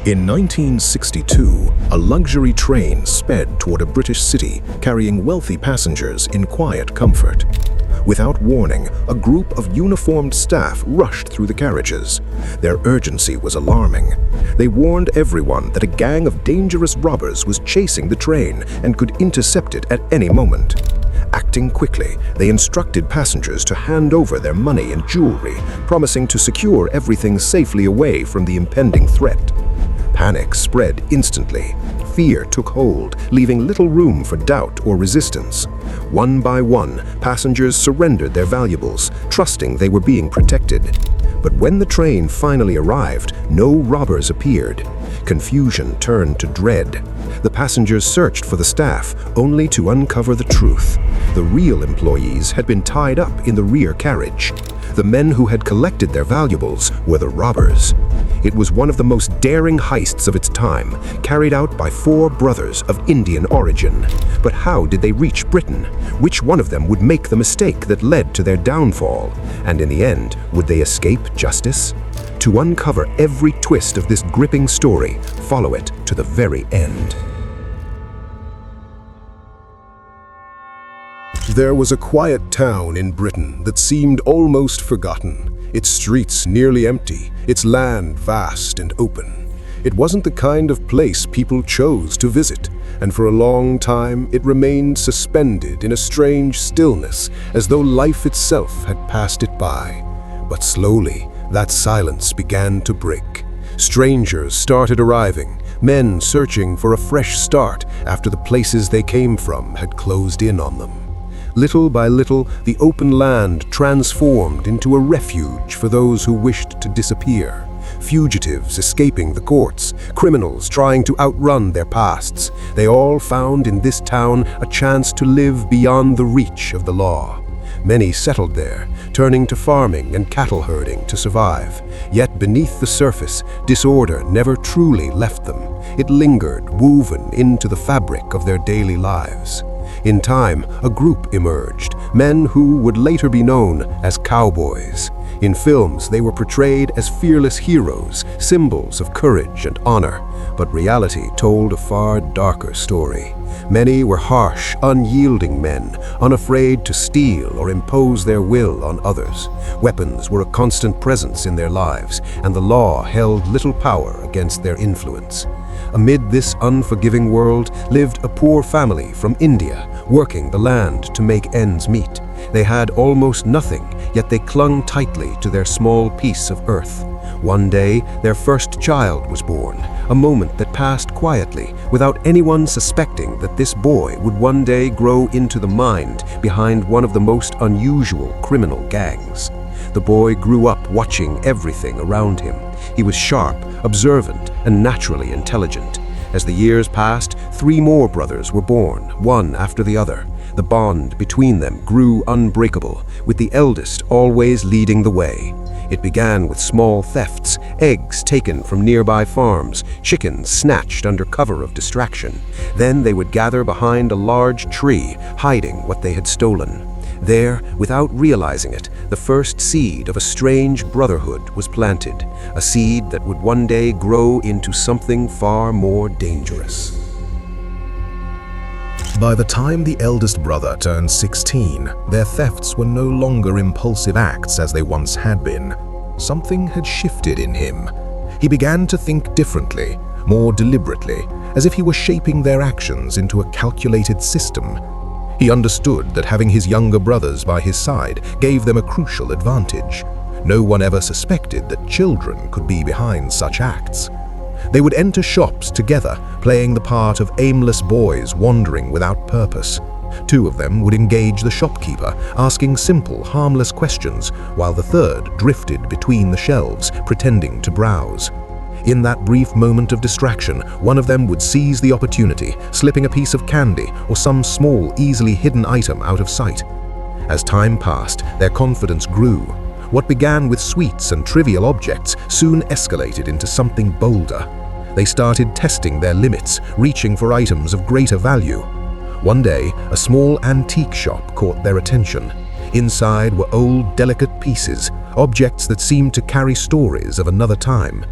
In 1962, a luxury train sped toward a British city carrying wealthy passengers in quiet comfort. Without warning, a group of uniformed staff rushed through the carriages. Their urgency was alarming. They warned everyone that a gang of dangerous robbers was chasing the train and could intercept it at any moment. Acting quickly, they instructed passengers to hand over their money and jewelry, promising to secure everything safely away from the impending threat. Panic spread instantly. Fear took hold, leaving little room for doubt or resistance. One by one, passengers surrendered their valuables, trusting they were being protected. But when the train finally arrived, no robbers appeared. Confusion turned to dread. The passengers searched for the staff, only to uncover the truth. The real employees had been tied up in the rear carriage. The men who had collected their valuables were the robbers. It was one of the most daring heists of its time, carried out by 4 brothers of Indian origin. But how did they reach Britain? Which one of them would make the mistake that led to their downfall? And in the end, would they escape justice? To uncover every twist of this gripping story, follow it to the very end. There was a quiet town in Britain that seemed almost forgotten. Its streets nearly empty, its land vast and open. It wasn't the kind of place people chose to visit, and for a long time it remained suspended in a strange stillness, as though life itself had passed it by. But slowly, that silence began to break. Strangers started arriving, men searching for a fresh start after the places they came from had closed in on them. Little by little, the open land transformed into a refuge for those who wished to disappear. Fugitives escaping the courts, criminals trying to outrun their pasts. They all found in this town a chance to live beyond the reach of the law. Many settled there, turning to farming and cattle herding to survive. Yet beneath the surface, disorder never truly left them. It lingered, woven into the fabric of their daily lives. In time, a group emerged, men who would later be known as cowboys. In films, they were portrayed as fearless heroes, symbols of courage and honor. But reality told a far darker story. Many were harsh, unyielding men, unafraid to steal or impose their will on others. Weapons were a constant presence in their lives, and the law held little power against their influence. Amid this unforgiving world lived a poor family from India, working the land to make ends meet. They had almost nothing, yet they clung tightly to their small piece of earth. One day, their first child was born, a moment that passed quietly, without anyone suspecting that this boy would one day grow into the mind behind one of the most unusual criminal gangs. The boy grew up watching everything around him. He was sharp, observant, and naturally intelligent. As the years passed, 3 more brothers were born, one after the other. The bond between them grew unbreakable, with the eldest always leading the way. It began with small thefts, eggs taken from nearby farms, chickens snatched under cover of distraction. Then they would gather behind a large tree, hiding what they had stolen. There, without realizing it, the first seed of a strange brotherhood was planted, a seed that would one day grow into something far more dangerous. By the time the eldest brother turned 16, their thefts were no longer impulsive acts as they once had been. Something had shifted in him. He began to think differently, more deliberately, as if he were shaping their actions into a calculated system. He understood that having his younger brothers by his side gave them a crucial advantage. No one ever suspected that children could be behind such acts. They would enter shops together, playing the part of aimless boys wandering without purpose. 2 of them would engage the shopkeeper, asking simple, harmless questions, while the third drifted between the shelves, pretending to browse. In that brief moment of distraction, one of them would seize the opportunity, slipping a piece of candy or some small, easily hidden item out of sight. As time passed, their confidence grew. What began with sweets and trivial objects soon escalated into something bolder. They started testing their limits, reaching for items of greater value. One day, a small antique shop caught their attention. Inside were old, delicate pieces, objects that seemed to carry stories of another time.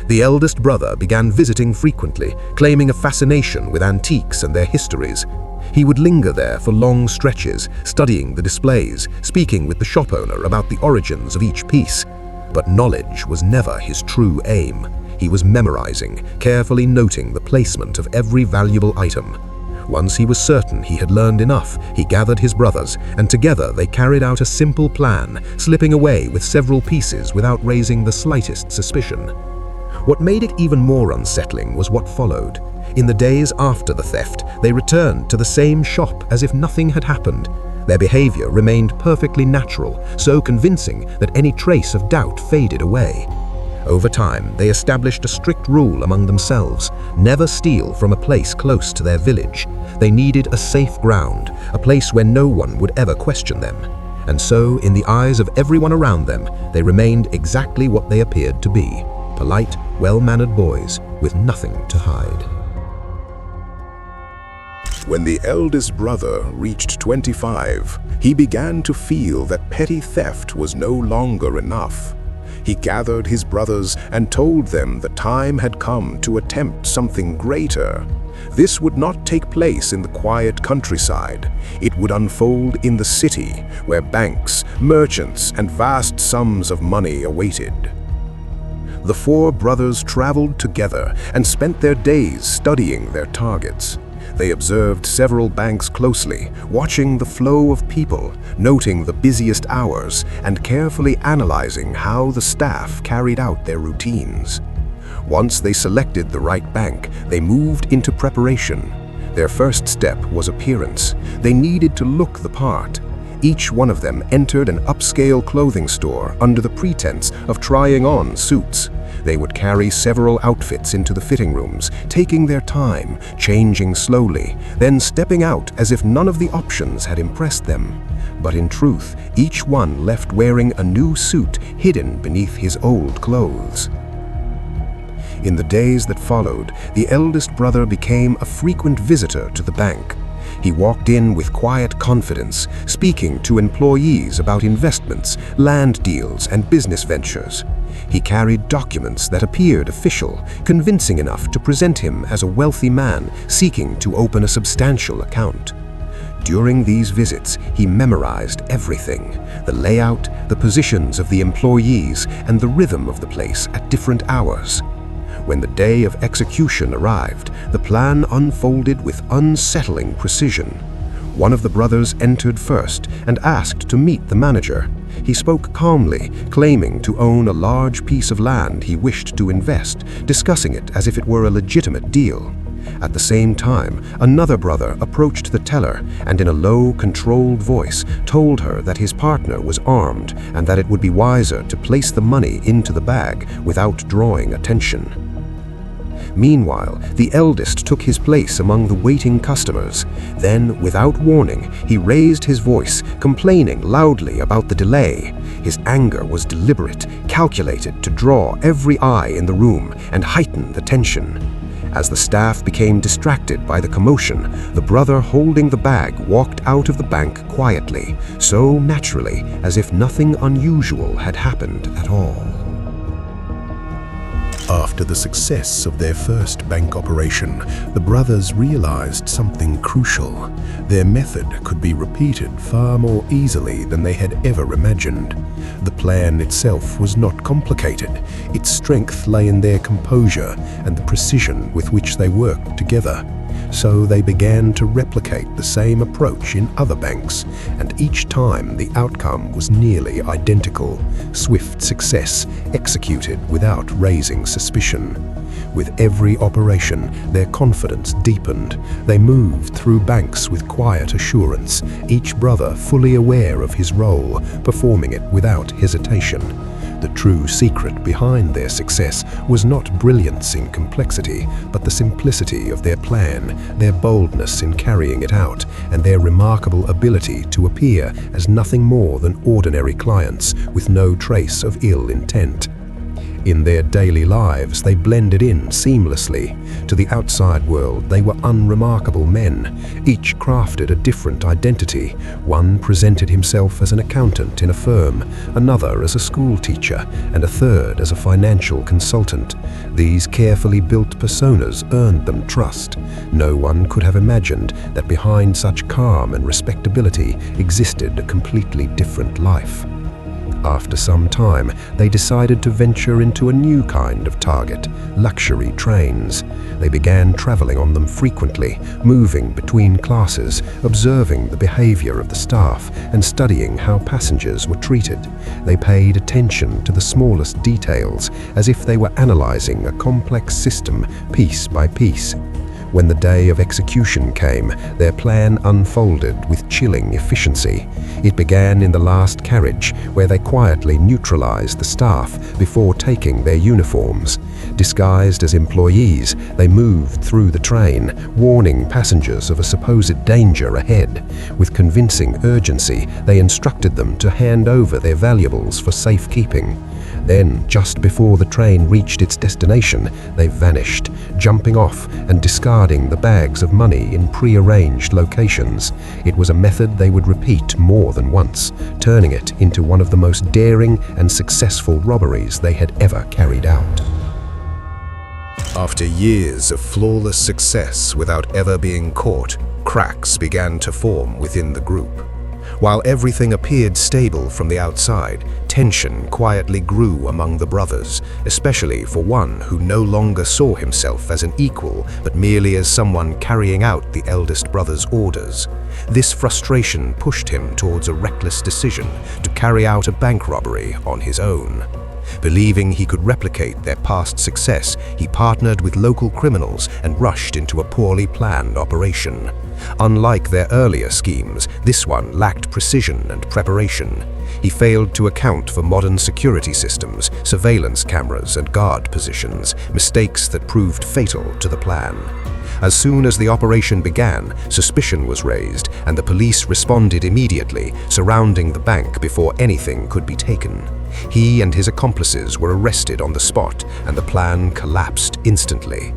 The eldest brother began visiting frequently, claiming a fascination with antiques and their histories. He would linger there for long stretches, studying the displays, speaking with the shop owner about the origins of each piece. But knowledge was never his true aim. He was memorizing, carefully noting the placement of every valuable item. Once he was certain he had learned enough, he gathered his brothers, and together they carried out a simple plan, slipping away with several pieces without raising the slightest suspicion. What made it even more unsettling was what followed. In the days after the theft, they returned to the same shop as if nothing had happened. Their behavior remained perfectly natural, so convincing that any trace of doubt faded away. Over time, they established a strict rule among themselves: never steal from a place close to their village. They needed a safe ground, a place where no one would ever question them. And so, in the eyes of everyone around them, they remained exactly what they appeared to be: polite, well-mannered boys with nothing to hide. When the eldest brother reached 25, he began to feel that petty theft was no longer enough. He gathered his brothers and told them the time had come to attempt something greater. This would not take place in the quiet countryside. It would unfold in the city, where banks, merchants, and vast sums of money awaited. The four brothers traveled together and spent their days studying their targets. They observed several banks closely, watching the flow of people, noting the busiest hours, and carefully analyzing how the staff carried out their routines. Once they selected the right bank, they moved into preparation. Their first step was appearance. They needed to look the part. Each one of them entered an upscale clothing store under the pretense of trying on suits. They would carry several outfits into the fitting rooms, taking their time, changing slowly, then stepping out as if none of the options had impressed them. But in truth, each one left wearing a new suit hidden beneath his old clothes. In the days that followed, the eldest brother became a frequent visitor to the bank. He walked in with quiet confidence, speaking to employees about investments, land deals, and business ventures. He carried documents that appeared official, convincing enough to present him as a wealthy man seeking to open a substantial account. During these visits, he memorized everything: the layout, the positions of the employees, and the rhythm of the place at different hours. When the day of execution arrived, the plan unfolded with unsettling precision. One of the brothers entered first and asked to meet the manager. He spoke calmly, claiming to own a large piece of land he wished to invest, discussing it as if it were a legitimate deal. At the same time, another brother approached the teller and in a low, controlled voice told her that his partner was armed and that it would be wiser to place the money into the bag without drawing attention. Meanwhile, the eldest took his place among the waiting customers. Then, without warning, he raised his voice, complaining loudly about the delay. His anger was deliberate, calculated to draw every eye in the room and heighten the tension. As the staff became distracted by the commotion, the brother holding the bag walked out of the bank quietly, so naturally as if nothing unusual had happened at all. After the success of their first bank operation, the brothers realized something crucial. Their method could be repeated far more easily than they had ever imagined. The plan itself was not complicated. Its strength lay in their composure and the precision with which they worked together. So they began to replicate the same approach in other banks, and each time the outcome was nearly identical: swift success executed without raising suspicion. With every operation, their confidence deepened. They moved through banks with quiet assurance, each brother fully aware of his role, performing it without hesitation. The true secret behind their success was not brilliance in complexity, but the simplicity of their plan, their boldness in carrying it out, and their remarkable ability to appear as nothing more than ordinary clients with no trace of ill intent. In their daily lives, they blended in seamlessly. To the outside world, they were unremarkable men. Each crafted a different identity. One presented himself as an accountant in a firm, another as a school teacher, and a third as a financial consultant. These carefully built personas earned them trust. No one could have imagined that behind such calm and respectability existed a completely different life. After some time, they decided to venture into a new kind of target, luxury trains. They began traveling on them frequently, moving between classes, observing the behavior of the staff, and studying how passengers were treated. They paid attention to the smallest details, as if they were analyzing a complex system piece by piece. When the day of execution came, their plan unfolded with chilling efficiency. It began in the last carriage, where they quietly neutralized the staff before taking their uniforms. Disguised as employees, they moved through the train, warning passengers of a supposed danger ahead. With convincing urgency, they instructed them to hand over their valuables for safekeeping. Then, just before the train reached its destination, they vanished, jumping off and discarding the bags of money in pre-arranged locations. It was a method they would repeat more than once, turning it into one of the most daring and successful robberies they had ever carried out. After years of flawless success without ever being caught, cracks began to form within the group. While everything appeared stable from the outside, tension quietly grew among the brothers, especially for one who no longer saw himself as an equal, but merely as someone carrying out the eldest brother's orders. This frustration pushed him towards a reckless decision to carry out a bank robbery on his own. Believing he could replicate their past success, he partnered with local criminals and rushed into a poorly planned operation. Unlike their earlier schemes, this one lacked precision and preparation. He failed to account for modern security systems, surveillance cameras, and guard positions, mistakes that proved fatal to the plan. As soon as the operation began, suspicion was raised, and the police responded immediately, surrounding the bank before anything could be taken. He and his accomplices were arrested on the spot, and the plan collapsed instantly.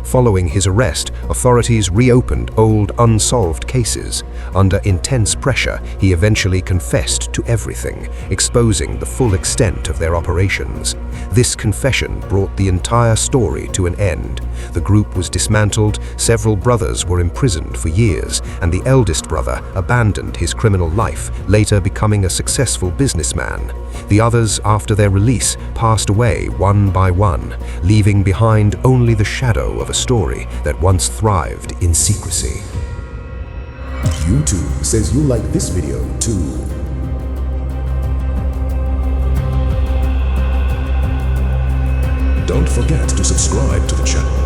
Following his arrest, authorities reopened old unsolved cases. Under intense pressure, he eventually confessed to everything, exposing the full extent of their operations. This confession brought the entire story to an end. The group was dismantled, several brothers were imprisoned for years, and the eldest brother abandoned his criminal life, later becoming a successful businessman. The others, after their release, passed away one by one, leaving behind only the shadow of a story that once thrived in secrecy. YouTube says you like this video too. Don't forget to subscribe to the channel.